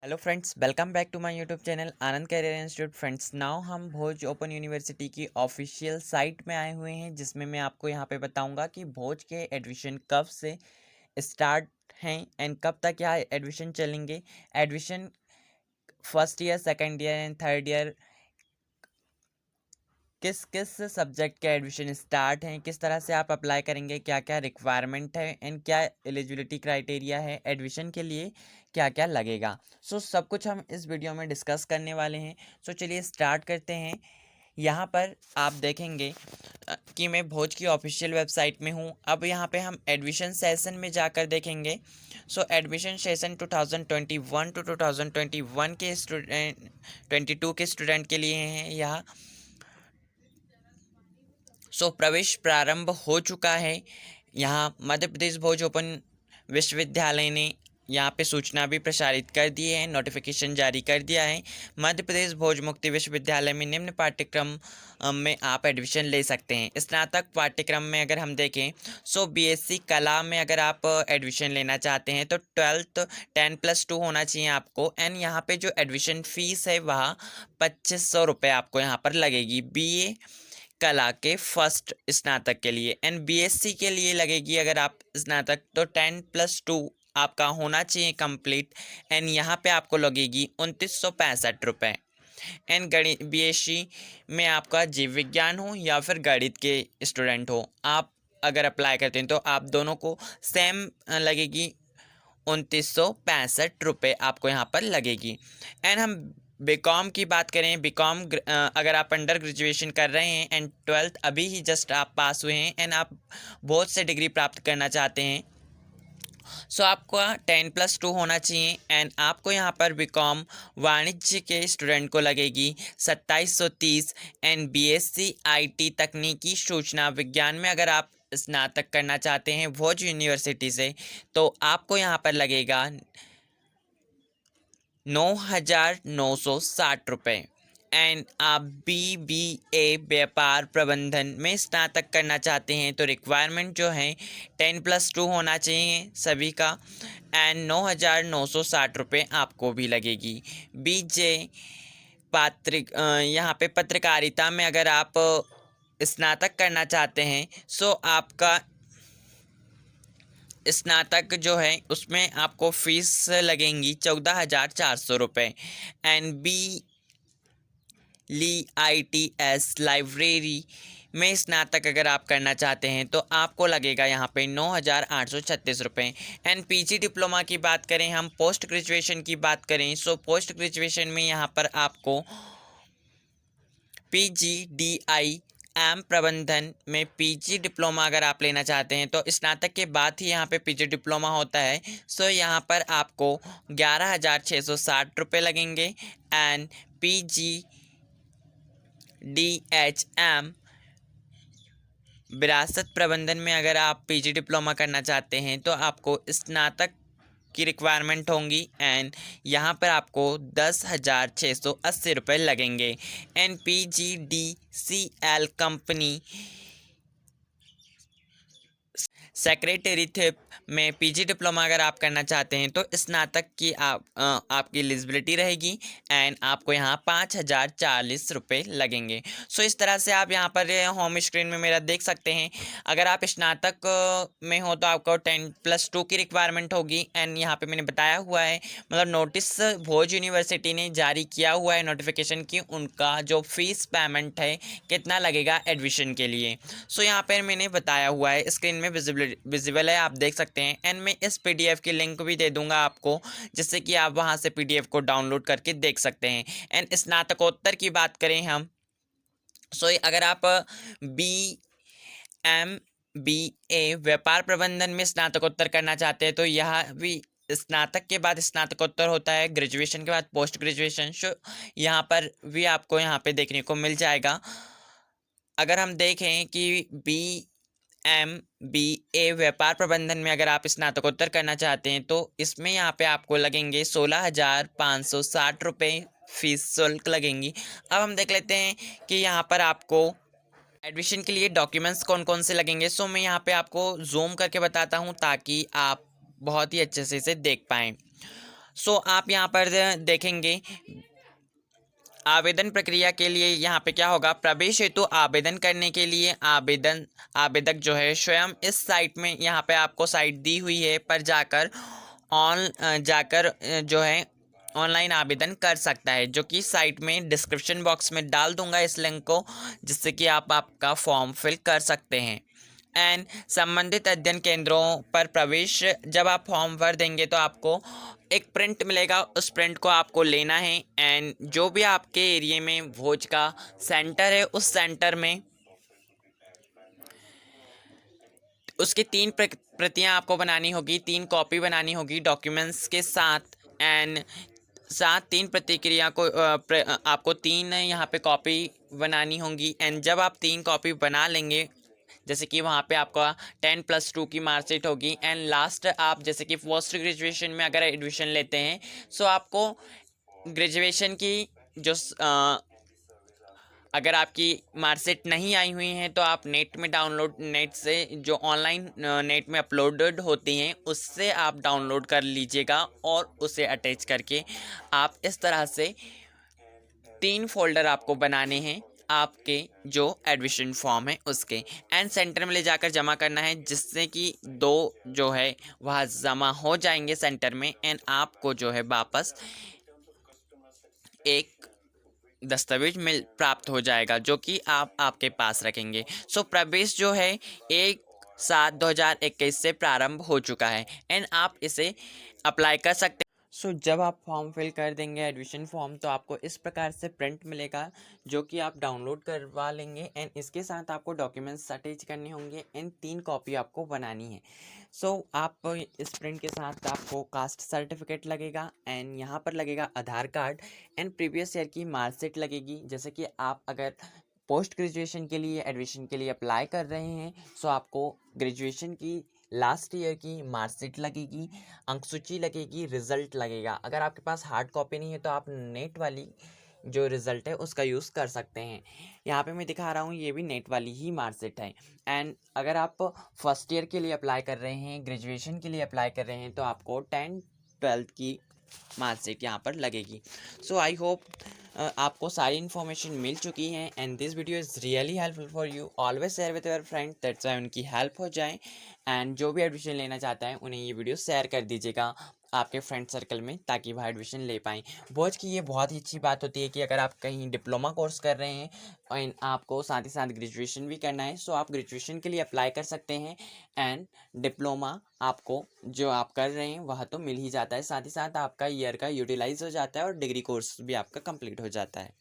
Hello friends, welcome back to my YouTube channel Anand career institute. Friends, now हम Bhoj open university की official site में आए हुए हैं, जिसमें मैं आपको यहाँ पे बताऊंगा कि भोज के एडमिशन कब से स्टार्ट हैं एंड कब तक यहाँ एडमिशन चलेंगे। Admission first year, second year and third year किस किस सब्जेक्ट के एडमिशन स्टार्ट हैं, किस तरह से आप अप्लाई करेंगे, क्या क्या रिक्वायरमेंट है एंड क्या एलिजिबिलिटी क्राइटेरिया है एडमिशन के लिए, क्या क्या लगेगा। सब कुछ हम इस वीडियो में डिस्कस करने वाले हैं। चलिए स्टार्ट करते हैं। यहाँ पर आप देखेंगे कि मैं भोज की ऑफिशियल वेबसाइट में हूँ। अब यहाँ पे हम एडमिशन सेशन में जाकर देखेंगे। एडमिशन सेशन 2021 टू 2021 के स्टूडेंट 22 के स्टूडेंट के लिए हैं यहाँ। प्रवेश प्रारंभ हो चुका है। यहाँ मध्य प्रदेश भोज ओपन विश्वविद्यालय ने यहाँ पे सूचना भी प्रसारित कर दी है, नोटिफिकेशन जारी कर दिया है। मध्य प्रदेश भोज मुक्ति विश्वविद्यालय में निम्न पाठ्यक्रम में आप एडमिशन ले सकते हैं। स्नातक पाठ्यक्रम में अगर हम देखें बीएससी कला में अगर आप एडमिशन लेना चाहते हैं तो 12th 10+2 होना चाहिए आपको। एंड यहाँ पे जो एडमिशन फ़ीस है वह 2500 रुपये आपको यहाँ पर लगेगी बीए कला के फर्स्ट स्नातक के लिए। एंड बीएससी के लिए लगेगी अगर आप स्नातक तो 10+2 आपका होना चाहिए कंप्लीट। एंड यहाँ पे आपको लगेगी 2965 रुपये। एंड गणित बीएससी में आपका जीव विज्ञान हो या फिर गणित के स्टूडेंट हो, आप अगर अप्लाई करते हैं तो आप दोनों को सेम लगेगी 2965 रुपये आपको यहाँ पर लगेगी। एंड हम बीकॉम की बात करें, बीकॉम अगर आप अंडर ग्रेजुएशन कर रहे हैं एंड 12th अभी ही जस्ट आप पास हुए हैं एंड आप बहुत से डिग्री प्राप्त करना चाहते हैं, आपका 10+2 होना चाहिए। एंड आपको यहाँ पर बीकॉम वाणिज्य के स्टूडेंट को लगेगी 2730। एंड बीएससी आईटी तकनीकी सूचना विज्ञान में अगर आप स्नातक करना चाहते हैं भोज यूनिवर्सिटी से तो आपको यहाँ पर लगेगा 9,960 रुपये। एंड आप BBA व्यापार प्रबंधन में स्नातक करना चाहते हैं तो रिक्वायरमेंट जो है 10+2 होना चाहिए सभी का। एंड 9,960 रुपये आपको भी लगेगी। बीजे यहाँ पे पत्रकारिता में अगर आप स्नातक करना चाहते हैं आपका स्नातक जो है उसमें आपको फीस लगेंगी 14,400 रुपये। एंड LITS लाइब्रेरी में स्नातक अगर आप करना चाहते हैं तो आपको लगेगा यहाँ पे 9,836 रुपये। एंड पीजी डिप्लोमा की बात करें, हम पोस्ट ग्रेजुएशन की बात करें पोस्ट ग्रेजुएशन में यहाँ पर आपको PGDIM प्रबंधन में पीजी डिप्लोमा अगर आप लेना चाहते हैं तो स्नातक के बाद ही यहाँ पे पीजी डिप्लोमा होता है। यहाँ पर आपको 11,660 रुपये लगेंगे। एंड PGDHM विरासत प्रबंधन में अगर आप पीजी डिप्लोमा करना चाहते हैं तो आपको स्नातक की रिक्वायरमेंट होंगी। एंड यहाँ पर आपको 10,680 रुपये लगेंगे। एंड PGDCL कंपनी सेक्रेटरीशिप में पीजी डिप्लोमा अगर आप करना चाहते हैं तो स्नातक की आपकी एलिजिबिलिटी रहेगी। एंड आपको यहाँ 5,040 रुपये लगेंगे। इस तरह से आप यहाँ पर होम स्क्रीन में मेरा देख सकते हैं। अगर आप स्नातक में हो तो आपको 10+2 की रिक्वायरमेंट होगी। एंड यहाँ पे मैंने बताया हुआ है, मतलब नोटिस भोज यूनिवर्सिटी ने जारी किया हुआ है नोटिफिकेशन की उनका जो फीस पेमेंट है कितना लगेगा एडमिशन के लिए। यहाँ पर मैंने बताया हुआ है, स्क्रीन में विजिबल है, आप देख सकते हैं। एंड मैं इस पीडीएफ की लिंक भी दे दूंगा आपको, जिससे कि आप वहां से पीडीएफ को डाउनलोड करके देख सकते हैं। एंड स्नातकोत्तर की बात करें हम अगर आप BMBA व्यापार प्रबंधन में स्नातकोत्तर करना चाहते हैं तो यह भी स्नातक के बाद स्नातकोत्तर होता है, ग्रेजुएशन के बाद पोस्ट ग्रेजुएशन। यहाँ पर भी आपको यहाँ पे देखने को मिल जाएगा। अगर हम देखें कि BMBA व्यापार प्रबंधन में अगर आप स्नातकोत्तर करना चाहते हैं तो इसमें यहाँ पे आपको लगेंगे 16,560 रुपये फीस शुल्क लगेंगी। अब हम देख लेते हैं कि यहाँ पर आपको एडमिशन के लिए डॉक्यूमेंट्स कौन कौन से लगेंगे। मैं यहाँ पे आपको जूम करके बताता हूँ ताकि आप बहुत ही अच्छे से इसे देख पाएँ। सो आप यहाँ पर देखेंगे आवेदन प्रक्रिया के लिए यहाँ पे क्या होगा, प्रवेश हेतु आवेदन करने के लिए आवेदक जो है स्वयं इस साइट में, यहाँ पे आपको साइट दी हुई है पर जाकर जो है ऑनलाइन आवेदन कर सकता है, जो कि साइट में डिस्क्रिप्शन बॉक्स में डाल दूंगा इस लिंक को, जिससे कि आप आपका फॉर्म फिल कर सकते हैं। एंड संबंधित अध्ययन केंद्रों पर प्रवेश, जब आप फॉर्म भर देंगे तो आपको एक प्रिंट मिलेगा, उस प्रिंट को आपको लेना है। एंड जो भी आपके एरिया में भोज का सेंटर है, उस सेंटर में उसकी 3 प्रतियां आपको बनानी होगी, 3 कॉपी बनानी होगी डॉक्यूमेंट्स के साथ। एंड 3 प्रतिक्रिया को आपको 3 यहाँ पे कॉपी बनानी होंगी। एंड जब आप 3 कॉपी बना लेंगे, जैसे कि वहाँ पे आपका 10+2 की मार्कशीट होगी। एंड लास्ट आप जैसे कि पोस्ट ग्रेजुएशन में अगर एडमिशन लेते हैं, सो आपको ग्रेजुएशन की जो अगर आपकी मार्कशीट नहीं आई हुई है तो आप नेट से जो ऑनलाइन नेट में अपलोडेड होती हैं उससे आप डाउनलोड कर लीजिएगा, और उसे अटैच करके आप इस तरह से 3 फोल्डर आपको बनाने हैं आपके जो एडमिशन फॉर्म है उसके। एंड सेंटर में ले जाकर जमा करना है, जिससे कि 2 जो है वह जमा हो जाएंगे सेंटर में। एंड आपको जो है वापस एक दस्तावेज प्राप्त हो जाएगा, जो कि आप आपके पास रखेंगे। सो प्रवेश जो है 1/7/2021 से प्रारंभ हो चुका है, एंड आप इसे अप्लाई कर सकते हैं। सो जब आप फॉर्म फिल कर देंगे एडमिशन फॉर्म, तो आपको इस प्रकार से प्रिंट मिलेगा, जो कि आप डाउनलोड करवा लेंगे। एंड इसके साथ आपको डॉक्यूमेंट्स अटैच करने होंगे, एंड 3 कॉपी आपको बनानी है। सो आप इस प्रिंट के साथ आपको कास्ट सर्टिफिकेट लगेगा, एंड यहाँ पर लगेगा आधार कार्ड, एंड प्रीवियस ईयर की मार्कशीट लगेगी। जैसे कि आप अगर पोस्ट ग्रेजुएशन के लिए एडमिशन के लिए अप्लाई कर रहे हैं, सो आपको ग्रेजुएशन की लास्ट ईयर की मार्कशीट लगेगी, अंक सूची लगेगी, रिजल्ट लगेगा। अगर आपके पास हार्ड कॉपी नहीं है तो आप नेट वाली जो रिज़ल्ट है उसका यूज़ कर सकते हैं। यहाँ पे मैं दिखा रहा हूँ, ये भी नेट वाली ही मार्कशीट है। एंड अगर आप फर्स्ट ईयर के लिए अप्लाई कर रहे हैं, ग्रेजुएशन के लिए अप्लाई कर रहे हैं, तो आपको 10-12 की मार्कशीट यहाँ पर लगेगी। सो आई होप आपको सारी इन्फॉर्मेशन मिल चुकी है, and this video is really helpful for you. Always share with your friend, that's why उनकी हेल्प हो जाए। एंड जो भी एडमिशन लेना चाहता है उन्हें ये वीडियो शेयर कर दीजिएगा आपके फ्रेंड सर्कल में, ताकि वह एडमिशन ले पाएँ। भोज की ये बहुत ही अच्छी बात होती है कि अगर आप कहीं डिप्लोमा कोर्स कर रहे हैं और आपको साथ ही साथ ग्रेजुएशन भी करना है, सो आप ग्रेजुएशन के लिए अप्लाई कर सकते हैं। एंड डिप्लोमा आपको जो आप कर रहे हैं वह तो मिल ही जाता है, साथ ही साथ आपका ईयर का यूटिलाइज हो जाता है, और डिग्री कोर्स भी आपका कंप्लीट हो जाता है।